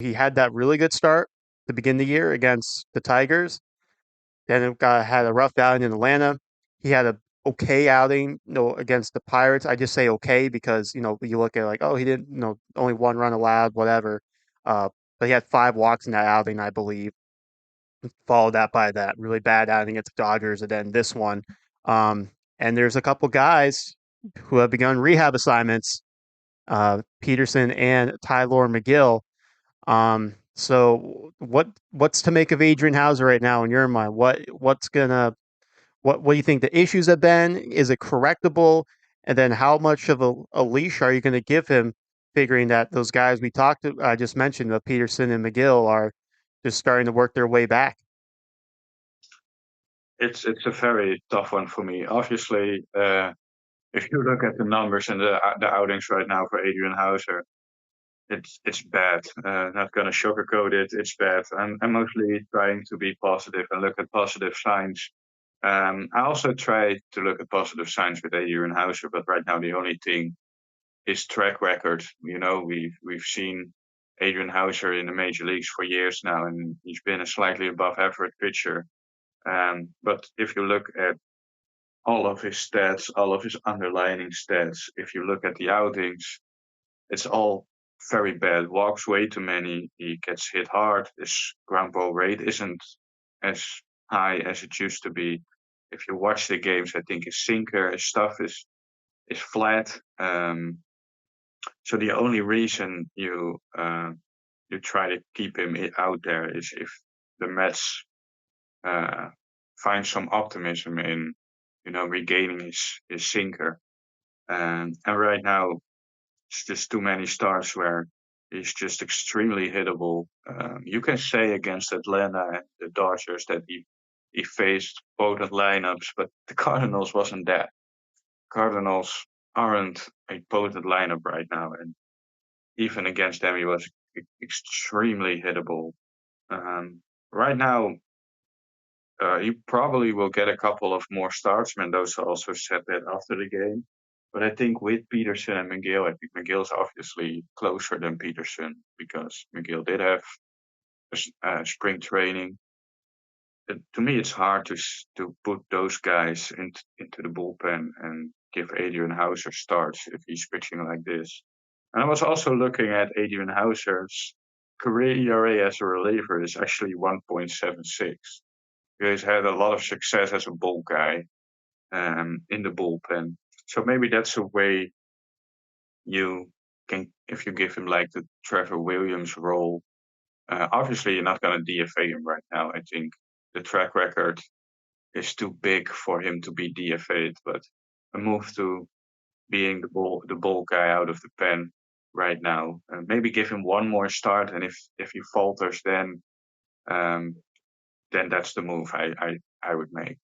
He had that really good start to begin the year against the Tigers. Then had a rough outing in Atlanta. He had a okay outing, against the Pirates. I just say okay because you look at like, oh, he didn't, only one run allowed, whatever. Uh, but he had 5 walks in that outing, I believe. Followed that by that really bad outing against the Dodgers, and then this one. And there's a couple guys who have begun rehab assignments, Peterson and Tyler McGill. So what's to make of Adrian Houser right now in your mind? What do you think the issues have been? Is it correctable? And then how much of a leash are you going to give him, figuring that those guys I just mentioned, Peterson and McGill, are just starting to work their way back? It's a very tough one for me. Obviously, if you look at the numbers and the outings right now for Adrian Houser, it's bad. Not gonna sugarcoat it. It's bad. I'm mostly trying to be positive and look at positive signs. I also try to look at positive signs with Adrian Houser, but right now the only thing is track record. We've seen Adrian Houser in the major leagues for years now, and he's been a slightly above average pitcher. But if you look at all of his stats, all of his underlying stats, if you look at the outings, it's all very bad. Walks way too many. He gets hit hard. His ground ball rate isn't as high as it used to be. If you watch the games, I think his sinker, his stuff is flat. So the only reason you try to keep him out there is if the Mets uh, find some optimism in regaining his sinker. And right now, it's just too many starts where he's just extremely hittable. You can say against Atlanta and the Dodgers that he faced potent lineups, but the Cardinals wasn't that. Cardinals aren't a potent lineup right now, and even against them, he was extremely hittable. Right now, he probably will get a couple of more starts. Mendoza also said that after the game. But I think with Peterson and McGill, I think McGill's obviously closer than Peterson because McGill did have spring training. To me, it's hard to put those guys into the bullpen and give Adrian Houser starts if he's pitching like this. And I was also looking at Adrian Houser's career ERA as a reliever is actually 1.76. He's had a lot of success as a ball guy in the bullpen. So maybe that's a way you can, if you give him like the Trevor Williams role. Obviously, you're not going to DFA him right now. I think the track record is too big for him to be DFA'd. But a move to being the ball guy out of the pen right now. Maybe give him one more start, and if he falters, um, then that's the move I would make.